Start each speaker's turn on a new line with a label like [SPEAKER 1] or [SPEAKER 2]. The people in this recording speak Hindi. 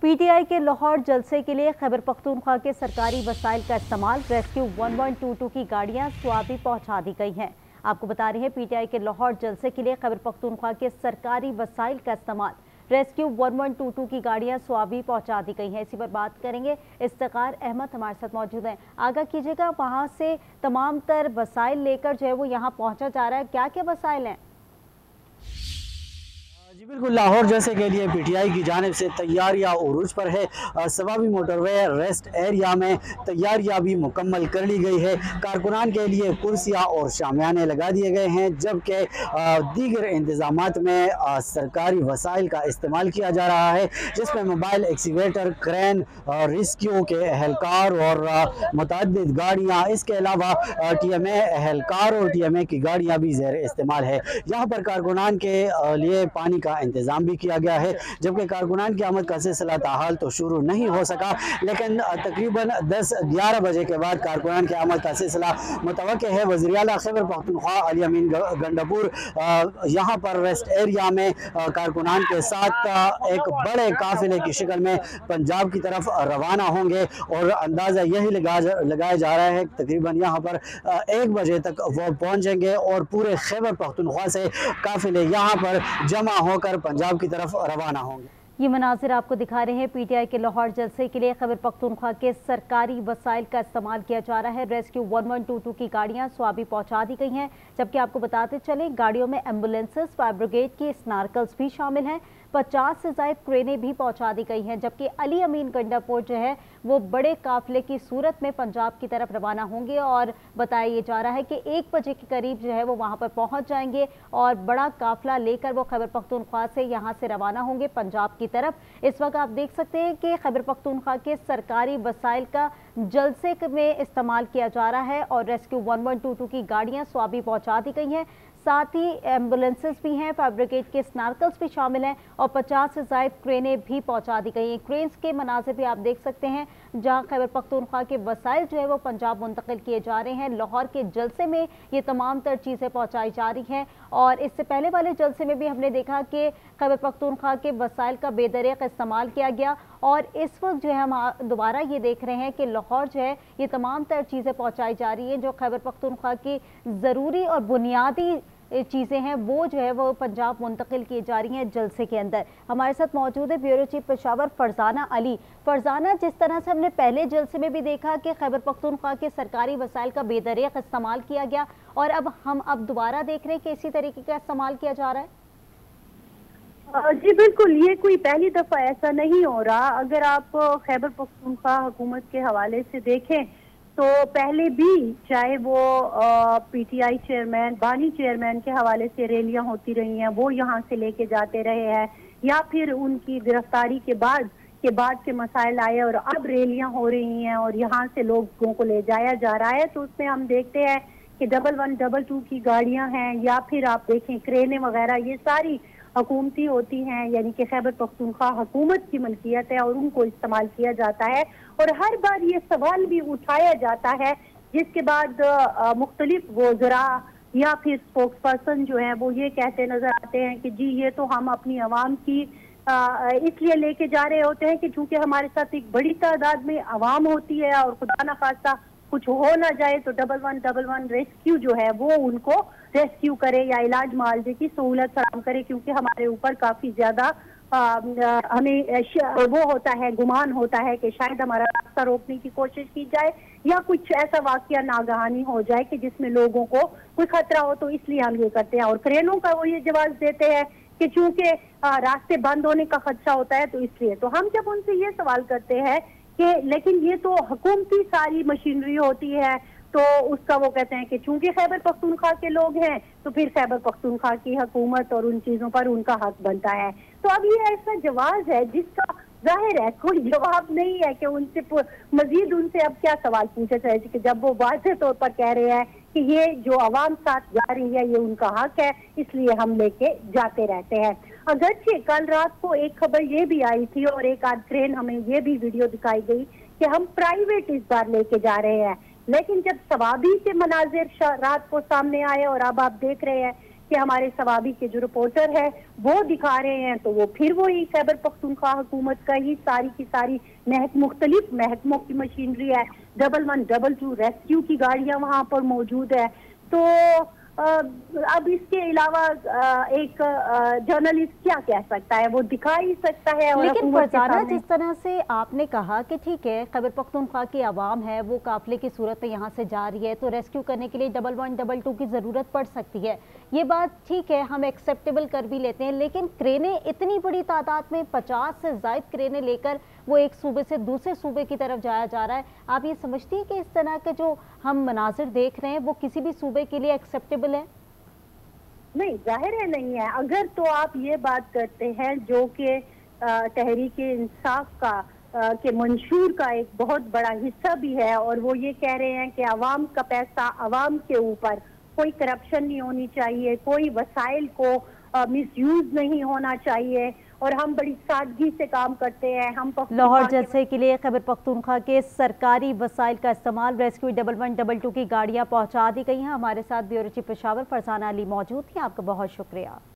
[SPEAKER 1] पीटीआई के लाहौर जलसे के लिए खैबर पख्तूनख्वा के सरकारी वसाइल का इस्तेमाल। रेस्क्यू 1122 की गाड़ियां स्वाबी पहुंचा दी गई हैं। आपको बता रहे हैं पीटीआई के लाहौर जलसे के लिए खैबर पख्तूनख्वा के सरकारी वसाइल का इस्तेमाल। रेस्क्यू 1122 की गाड़ियां स्वाबी पहुंचा दी गई हैं। इसी पर बात करेंगे। इफ्तिखार अहमद हमारे साथ मौजूद हैं। आगाह कीजिएगा, वहां से तमाम तर वसाइल लेकर जो है वो यहाँ पहुंचा जा रहा है, क्या क्या वसाइल हैं?
[SPEAKER 2] जी बिल्कुल, लाहौर जैसे के लिए पीटीआई की जानिब से तैयारियां उरूज पर है। सवाबी मोटरवे रेस्ट एरिया में तैयारियां भी मुकम्मल कर ली गई है। कारकुनान के लिए कुर्सियां और शामियाने लगा दिए गए हैं, जबकि दीगर इंतजामात में सरकारी वसाइल का इस्तेमाल किया जा रहा है, जिसमें मोबाइल एक्सीवेटर, क्रेन, रेस्क्यू के एहलकार और मुतअद्दिद गाड़ियाँ, इसके अलावा TMA एहलकार और TMA की गाड़ियाँ भी ज़ेर इस्तेमाल है। यहाँ पर कारकुनान के लिए पानी का इंतजाम भी किया गया है, जबकि कारकुनान की आमद का सिलसिला ताहाल तो शुरू नहीं हो सका, लेकिन तकरीबन 10-11 बजे के बाद कारकुनान की आमद का सिलसिला मुतवक्किल है। वज़ीर आला खैबर पख्तूनख्वा अली अमीन गंडापुर यहाँ पर रेस्ट एरिया में कारकुनान के साथ एक बड़े काफिले की शक्ल में पंजाब की तरफ रवाना होंगे और अंदाज़ा यही लगाया जा रहा है तकरीबन यहाँ पर 1 बजे तक वो पहुँचेंगे और पूरे खैबर पख्तूनख्वा से काफिले यहाँ पर जमा होकर पंजाब की तरफ रवाना होंगे।
[SPEAKER 1] ये मनाजिर आपको दिखा रहे हैं पीटीआई के लाहौर जलसे के लिए खैबर पख्तूनख्वा के सरकारी वसाइल का इस्तेमाल किया जा रहा है। रेस्क्यू 1122 की गाड़ियां स्वाबी पहुंचा दी गई हैं, जबकि आपको बताते चलें गाड़ियों में एम्बुलेंसेस, फायर ब्रिगेड की स्नार्कल्स भी शामिल हैं। 50 से ज़ायद क्रेनें भी पहुंचा दी गई हैं, जबकि अली अमीन गंडापुर जो है वो बड़े काफिले की सूरत में पंजाब की तरफ रवाना होंगे और बताया जा रहा है कि 1 बजे के करीब जो है वो वहां पर पहुंच जाएंगे और बड़ा काफिला लेकर वो खैबर पख्तूनख्वा से यहाँ से रवाना होंगे पंजाब की तरफ। इस वक्त आप देख सकते हैं कि खैबर पख्तूनख्वा के सरकारी वसाइल का जलसे में इस्तेमाल किया जा रहा है और रेस्क्यू 1122 की गाड़ियां स्वाबी पहुंचा दी गई हैं। साथ ही एम्बुलेंसेस भी हैं, फायर ब्रिगेड के स्नार्कल्स भी शामिल हैं और 50 से ज़ायद क्रेनें भी पहुंचा दी गई हैं। क्रेन्स के मनाज़िर भी आप देख सकते हैं, जहां खैबर पख्तूनख्वा के वसाइल जो है वो पंजाब मुंतकिल किए जा रहे हैं। लाहौर के जलसे में ये तमाम तर चीज़ें पहुंचाई जा रही हैं और इससे पहले वाले जलसे में भी हमने देखा कि खैबर पख्तूनख्वा के वसाइल का बेदरिक इस्तेमाल किया गया और इस वक्त जो है हम दोबारा ये देख रहे हैं कि लाहौर जो है ये तमाम तर चीज़ें पहुंचाई जा रही हैं जो खैबर पख्तूनख्वा की ज़रूरी और बुनियादी चीज़ें हैं वो जो है वो पंजाब मुंतकिल की जा रही हैं जलसे के अंदर। हमारे साथ मौजूद है ब्यूरो चीफ पेशावर फरजाना अली। फरजाना, जिस तरह से हमने पहले जलसे में भी देखा कि खैबर पख्तूनख्वा के सरकारी वसाइल का बेदरिक इस्तेमाल किया गया और अब दोबारा देख रहे हैं कि इसी तरीके का इस्तेमाल किया जा रहा है।
[SPEAKER 3] जी बिल्कुल, ये कोई पहली दफा ऐसा नहीं हो रहा। अगर आप खैबर पख्तूनख्वा हुकूमत के हवाले से देखें तो पहले भी चाहे वो पीटीआई चेयरमैन, बानी चेयरमैन के हवाले से रैलियां होती रही हैं, वो यहाँ से लेके जाते रहे हैं, या फिर उनकी गिरफ्तारी के बाद के मसाइल आए और अब रैलियां हो रही हैं और यहाँ से लोगों को ले जाया जा रहा है। तो उसमें हम देखते हैं कि 1122 की गाड़ियां हैं या फिर आप देखें क्रेनें वगैरह, ये सारी हुकूमती होती हैं, यानी कि खैबर पख्तूनख्वा हुकूमत की मलकियत है और उनको इस्तेमाल किया जाता है। और हर बार ये सवाल भी उठाया जाता है, जिसके बाद मुख्तलिफ वज़रा या फिर स्पोक्स पर्सन जो है वो ये कहते नजर आते हैं कि जी ये तो हम अपनी आवाम की इसलिए लेके जा रहे होते हैं कि चूंकि हमारे साथ एक बड़ी तादाद में आवाम होती है और खुदा न खास्ता कुछ हो ना जाए तो 1111 रेस्क्यू जो है वो उनको रेस्क्यू करे या इलाज मुआवजे की सहूलत फराहम करे, क्योंकि हमारे ऊपर काफी ज्यादा हमें वो होता है, गुमान होता है कि शायद हमारा रास्ता रोकने की कोशिश की जाए या कुछ ऐसा वाकया नागहानी हो जाए कि जिसमें लोगों को कोई खतरा हो, तो इसलिए हम ये करते हैं। और क्रेनों का वो ये जवाब देते हैं कि चूंकि रास्ते बंद होने का खदशा होता है तो इसलिए। तो हम जब उनसे ये सवाल करते हैं कि लेकिन ये तो हुकूमती सारी मशीनरी होती है, तो उसका वो कहते हैं कि चूंकि खैबर पख्तूनख्वा के लोग हैं तो फिर खैबर पख्तूनख्वा की हुकूमत और उन चीजों पर उनका हक बनता है। तो अब ये ऐसा जवाब है जिसका जाहिर है कोई जवाब नहीं है कि उनसे मजीद उनसे अब क्या सवाल पूछा जाए, कि जब वो वाज़ेह तौर पर कह रहे हैं कि ये जो आवाम साथ जा रही है ये उनका हक है, इसलिए हम लेके जाते रहते हैं। अगरचे कल रात को एक खबर ये भी आई थी और एक आध ट्रेन हमें ये भी वीडियो दिखाई गई कि हम प्राइवेट इस बार लेके जा रहे हैं, लेकिन जब सवाबी के मनाजिर रात को सामने आए और अब आप देख रहे हैं कि हमारे सवाबी के जो रिपोर्टर है वो दिखा रहे हैं, तो वो फिर वही खैबर पख्तूनख्वा हुकूमत का ही सारी की सारी मुख्तलिफ महकमों की मशीनरी है। 1112 रेस्क्यू की गाड़ियां वहां पर मौजूद है। तो अब इसके अलावा एक जर्नलिस्ट क्या कह सकता है, वो दिखा ही सकता है। और
[SPEAKER 1] लेकिन फरजाना, जिस तरह से आपने कहा कि ठीक है खैबर पख्तूनख्वा की आवाम है वो काफिले की सूरत में यहाँ से जा रही है, तो रेस्क्यू करने के लिए 1112 की ज़रूरत पड़ सकती है, ये बात ठीक है, हम एक्सेप्टेबल कर भी लेते हैं। लेकिन क्रेनें इतनी बड़ी तादाद में 50 से ज़ायद क्रेनें लेकर वो एक सूबे से दूसरे सूबे की तरफ जाया जा रहा है, आप ये समझती हैं कि इस तरह के जो हम मनाजिर देख रहे हैं वो किसी भी सूबे के लिए एक्सेप्टेबल है?
[SPEAKER 3] नहीं, जाहिर है नहीं है। अगर तो आप ये बात करते हैं जो कि तहरीक-ए-इंसाफ का के मंशूर का एक बहुत बड़ा हिस्सा भी है, और वो ये कह रहे हैं कि अवाम का पैसा अवाम के ऊपर, कोई करप्शन नहीं होनी चाहिए, कोई वसाइल को मिसयूज नहीं होना चाहिए, और हम बड़ी सादगी से काम करते हैं। हम
[SPEAKER 1] लाहौर जलसे के लिए खैबर पख्तूनख्वा के सरकारी वसाइल का इस्तेमाल, रेस्क्यू 1112 की गाड़ियां पहुंचा दी गई हैं। हमारे साथ ब्यूरो चीफ पेशावर फरजाना अली मौजूद थी, आपका बहुत शुक्रिया।